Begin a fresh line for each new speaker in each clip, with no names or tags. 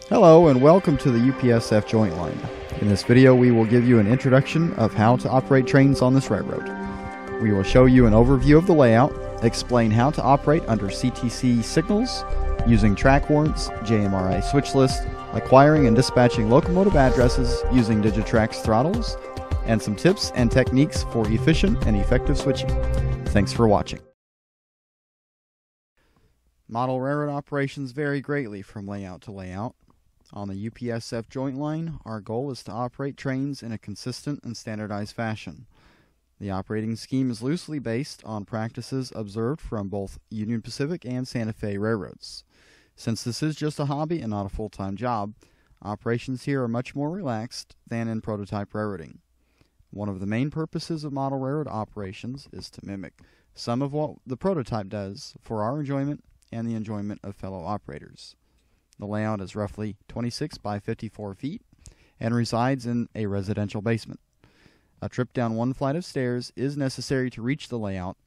Hello and welcome to the UPSF Joint Line. In this video we will give you an introduction of how to operate trains on this railroad. We will show you an overview of the layout, explain how to operate under CTC signals, using track warrants, JMRI switch list, acquiring and dispatching locomotive addresses using Digitrax throttles, and some tips and techniques for efficient and effective switching. Thanks for watching. Model railroad operations vary greatly from layout to layout. On the UPSF Joint Line, our goal is to operate trains in a consistent and standardized fashion. The operating scheme is loosely based on practices observed from both Union Pacific and Santa Fe railroads. Since this is just a hobby and not a full-time job, operations here are much more relaxed than in prototype railroading. One of the main purposes of model railroad operations is to mimic some of what the prototype does for our enjoyment and the enjoyment of fellow operators. The layout is roughly 26 by 54 feet and resides in a residential basement. A trip down one flight of stairs is necessary to reach the layout,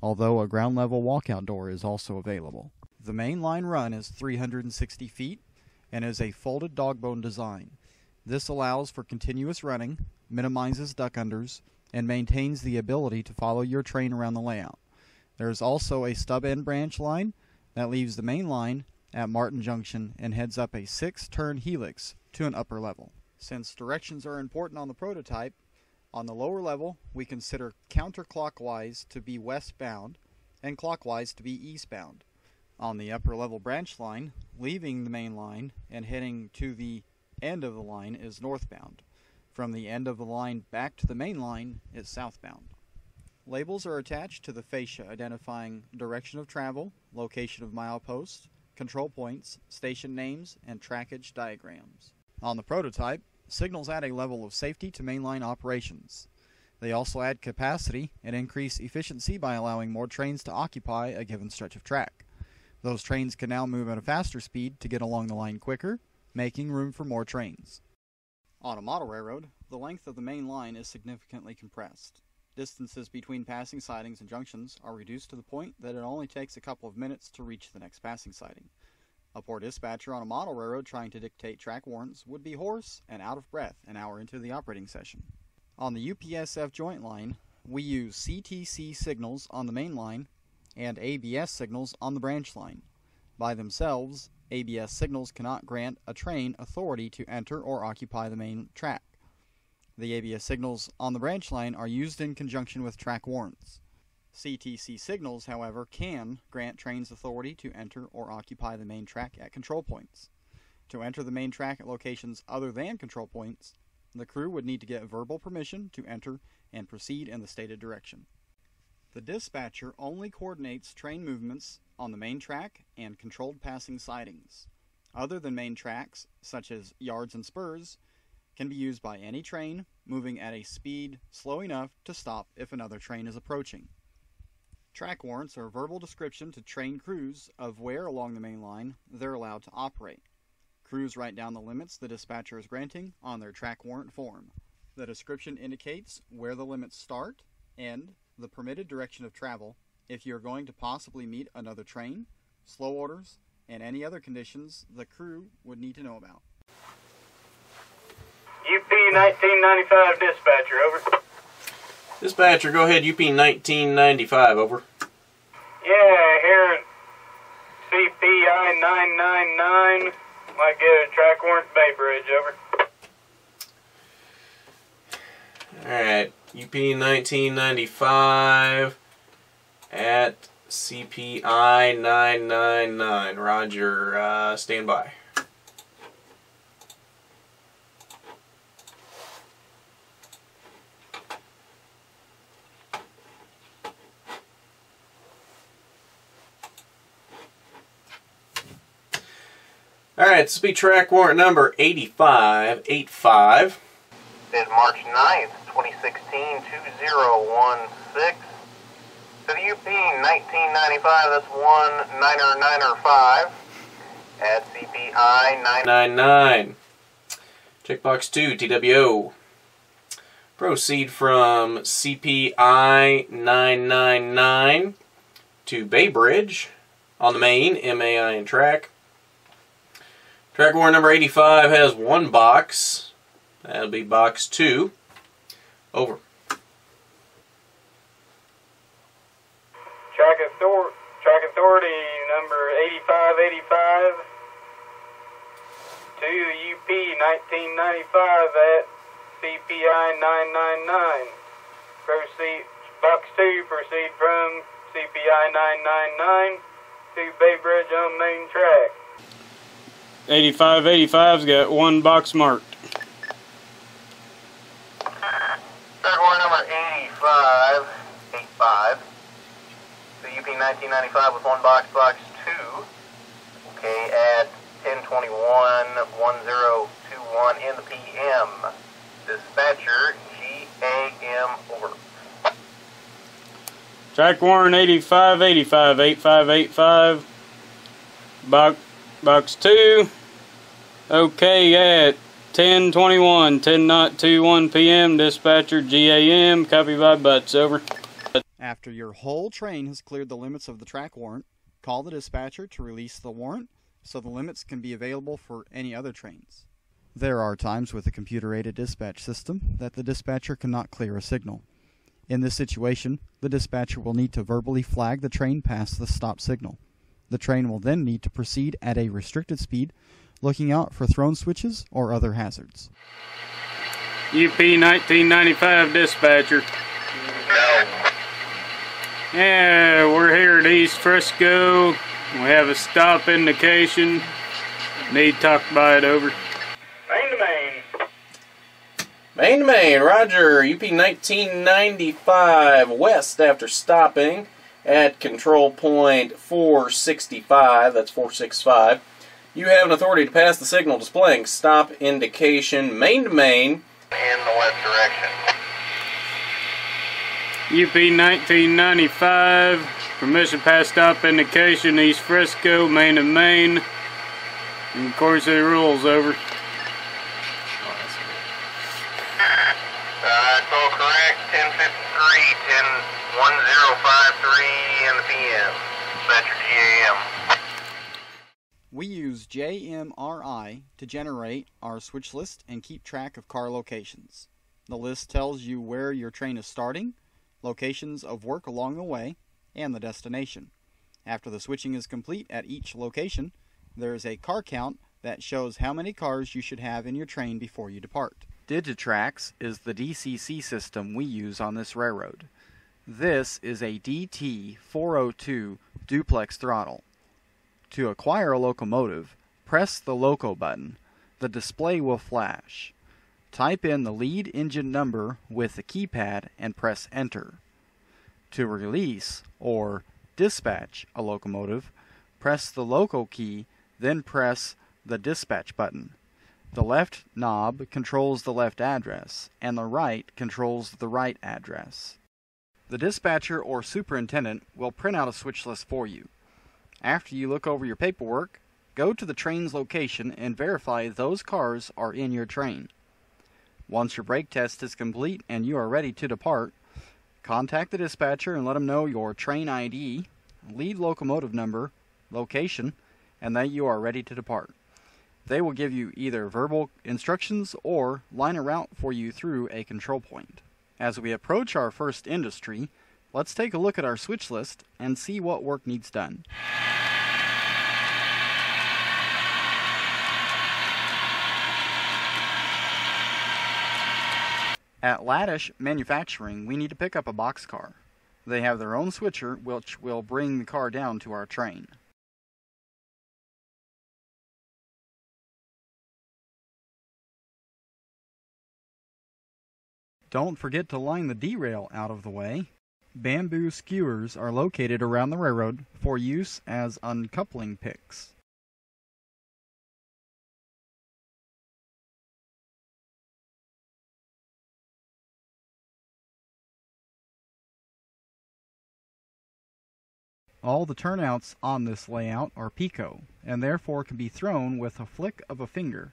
although a ground level walkout door is also available. The main line run is 360 feet and is a folded dogbone design. This allows for continuous running, minimizes duck unders, and maintains the ability to follow your train around the layout. There is also a stub end branch line that leaves the main line at Martin Junction and heads up a 6-turn helix to an upper level. Since directions are important on the prototype, on the lower level we consider counterclockwise to be westbound and clockwise to be eastbound. On the upper level branch line, leaving the main line and heading to the end of the line is northbound. From the end of the line back to the main line is southbound. Labels are attached to the fascia identifying direction of travel, location of mileposts, control points, station names, and trackage diagrams. On the prototype, signals add a level of safety to mainline operations. They also add capacity and increase efficiency by allowing more trains to occupy a given stretch of track. Those trains can now move at a faster speed to get along the line quicker, making room for more trains. On a model railroad, the length of the main line is significantly compressed. Distances between passing sidings and junctions are reduced to the point that it only takes a couple of minutes to reach the next passing siding. A poor dispatcher on a model railroad trying to dictate track warrants would be hoarse and out of breath an hour into the operating session. On the UPSF Joint Line, we use CTC signals on the main line and ABS signals on the branch line. By themselves, ABS signals cannot grant a train authority to enter or occupy the main track. The ABS signals on the branch line are used in conjunction with track warrants. CTC signals, however, can grant trains authority to enter or occupy the main track at control points. To enter the main track at locations other than control points, the crew would need to get verbal permission to enter and proceed in the stated direction. The dispatcher only coordinates train movements on the main track and controlled passing sidings. Other than main tracks, such as yards and spurs, can be used by any train moving at a speed slow enough to stop if another train is approaching. Track warrants are a verbal description to train crews of where along the main line they're allowed to operate. Crews write down the limits the dispatcher is granting on their track warrant form. The description indicates where the limits start, end, the permitted direction of travel, if you're going to possibly meet another train, slow orders, and any other conditions the crew would need to know about.
UP 1995 dispatcher, over.
Dispatcher, go ahead, UP 1995, over.
Yeah, here at CPI 999, might get a track warrant Bay Bridge, over.
Alright, UP 1995 at CPI 999. Roger, stand by. Alright, this will be track warrant number 8585.
Is March 9th, 2016, 2016. To the UP 1995, that's 19905 at CPI
999. Checkbox 2, TWO. Proceed from CPI 999 to Bay Bridge on the main, MAI and track. Track warrant number 85 has one box. That'll be box 2. Over.
Track authority number 8585 to UP 1995 at CPI 999. Proceed, box 2, proceed from CPI 999 to Bay Bridge on main track.
8585's got one box marked.
Track warrant number 8585 to UP 1995 with one box, box 2. Okay, at 10:21:1021 in the PM. Dispatcher, GAM, over.
Track warrant 8585, 8585. Box 2. Okay, at 10:21, 10:21 PM. Dispatcher, GAM. Copy by Butts, over.
After your whole train has cleared the limits of the track warrant, call the dispatcher to release the warrant so the limits can be available for any other trains. There are times with a computer-aided dispatch system that the dispatcher cannot clear a signal. In this situation, the dispatcher will need to verbally flag the train past the stop signal. The train will then need to proceed at a restricted speed, looking out for thrown switches or other hazards.
UP 1995 dispatcher.
No.
Yeah, we're here at East Frisco. We have a stop indication. Need talked by it, over.
Main to main.
Main to main, roger. UP 1995 west after stopping at control point 465. That's 465. You have an authority to pass the signal displaying stop indication main to main
In the west direction.
UP 1995, permission pass stop indication, East Frisco, main to main. In accordance to the rules, over.
It's all correct. 10:53, 10:1053 in the PM. Dispatcher, GAM.
We use JMRI to generate our switch list and keep track of car locations. The list tells you where your train is starting, locations of work along the way, and the destination. After the switching is complete at each location, there is a car count that shows how many cars you should have in your train before you depart. Digitrax is the DCC system we use on this railroad. This is a DT402 duplex throttle. To acquire a locomotive, press the Loco button. The display will flash. Type in the lead engine number with the keypad and press Enter. To release or dispatch a locomotive, press the Loco key, then press the Dispatch button. The left knob controls the left address, and the right controls the right address. The dispatcher or superintendent will print out a switch list for you. After you look over your paperwork, go to the train's location and verify those cars are in your train. Once your brake test is complete and you are ready to depart, contact the dispatcher and let them know your train ID, lead locomotive number, location, and that you are ready to depart. They will give you either verbal instructions or line a route for you through a control point. As we approach our first industry, let's take a look at our switch list and see what work needs done. At Laddish Manufacturing, we need to pick up a boxcar. They have their own switcher, which will bring the car down to our train. Don't forget to line the derail out of the way. Bamboo skewers are located around the railroad for use as uncoupling picks. All the turnouts on this layout are pico, and therefore can be thrown with a flick of a finger.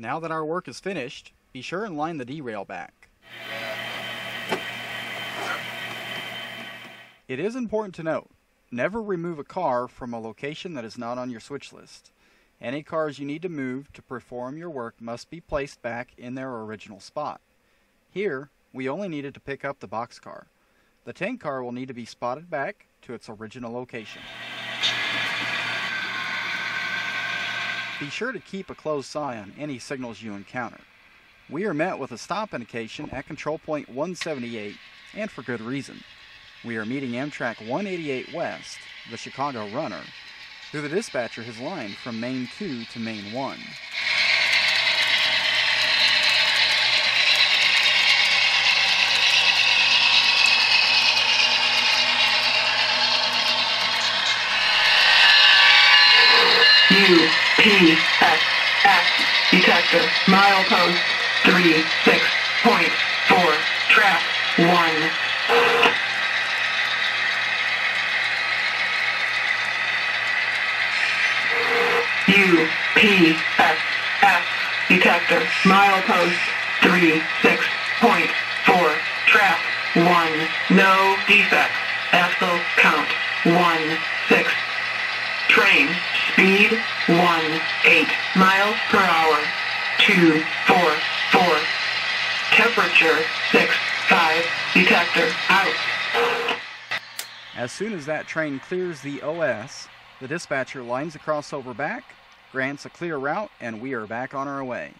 Now that our work is finished, be sure and line the derail back. It is important to note, never remove a car from a location that is not on your switch list. Any cars you need to move to perform your work must be placed back in their original spot. Here, we only needed to pick up the boxcar. The tank car will need to be spotted back to its original location. Be sure to keep a close eye on any signals you encounter. We are met with a stop indication at control point 178, and for good reason. We are meeting Amtrak 188 West, the Chicago runner, who the dispatcher has lined from Main 2 to Main 1.
UPSF detector, milepost 36.4, track 1. UPSF detector, milepost 36.4, track 1. No defects. Axle count 16. Train speed 18 miles per hour. 244. Temperature 65. Detector out.
As soon as that train clears the OS, the dispatcher lines the crossover back, grants a clear route, and we are back on our way.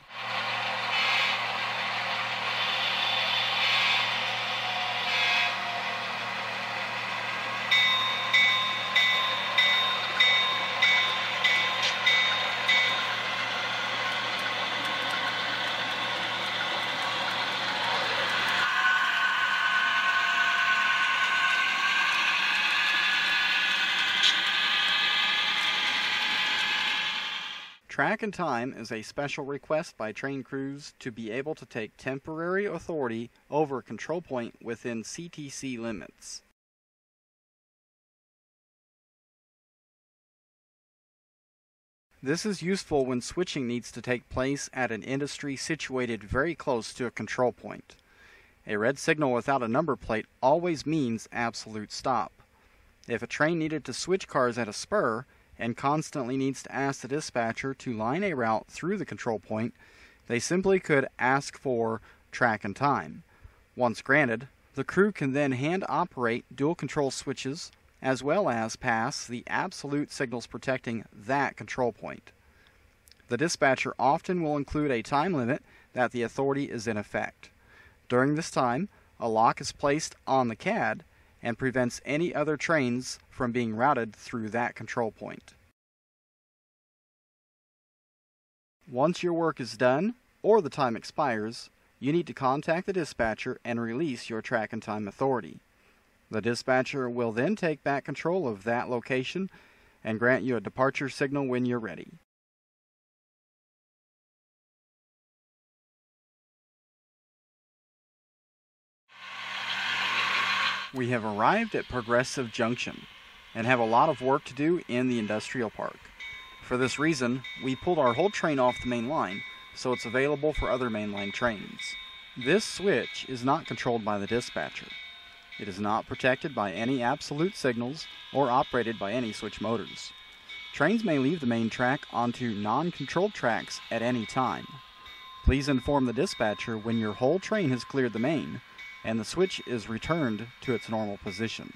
Track and time is a special request by train crews to be able to take temporary authority over a control point within CTC limits. This is useful when switching needs to take place at an industry situated very close to a control point. A red signal without a number plate always means absolute stop. If a train needed to switch cars at a spur, and constantly needs to ask the dispatcher to line a route through the control point, they simply could ask for track and time. Once granted, the crew can then hand operate dual control switches as well as pass the absolute signals protecting that control point. The dispatcher often will include a time limit that the authority is in effect. During this time, a lock is placed on the CAD and prevents any other trains from being routed through that control point. Once your work is done, or the time expires, you need to contact the dispatcher and release your track and time authority. The dispatcher will then take back control of that location and grant you a departure signal when you're ready. We have arrived at Progressive Junction and have a lot of work to do in the industrial park. For this reason, we pulled our whole train off the main line so it's available for other mainline trains. This switch is not controlled by the dispatcher. It is not protected by any absolute signals or operated by any switch motors. Trains may leave the main track onto non-controlled tracks at any time. Please inform the dispatcher when your whole train has cleared the main and the switch is returned to its normal position.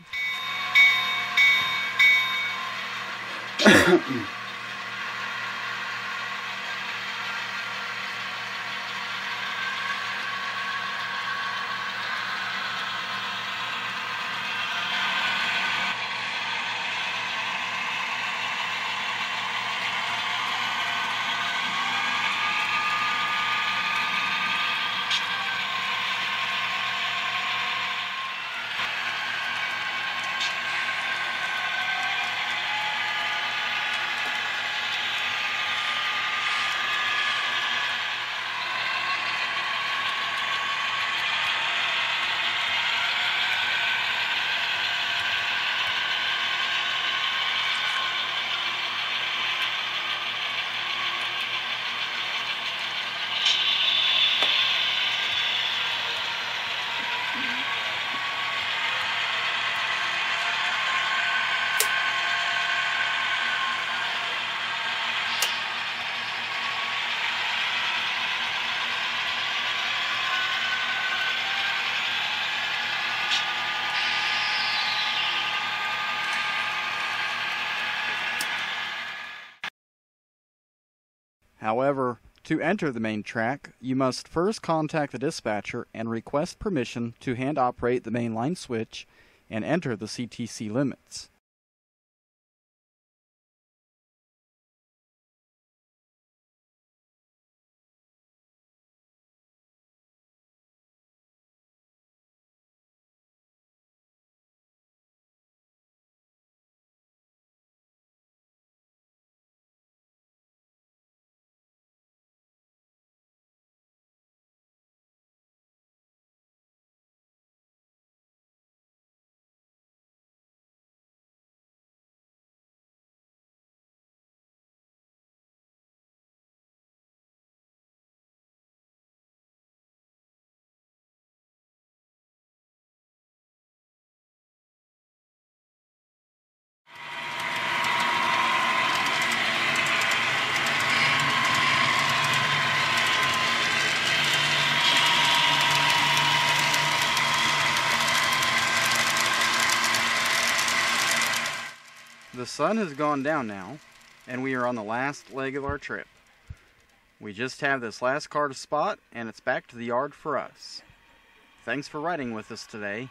However, to enter the main track, you must first contact the dispatcher and request permission to hand operate the main line switch and enter the CTC limits. The sun has gone down now, and we are on the last leg of our trip. We just have this last car to spot, and it's back to the yard for us. Thanks for riding with us today.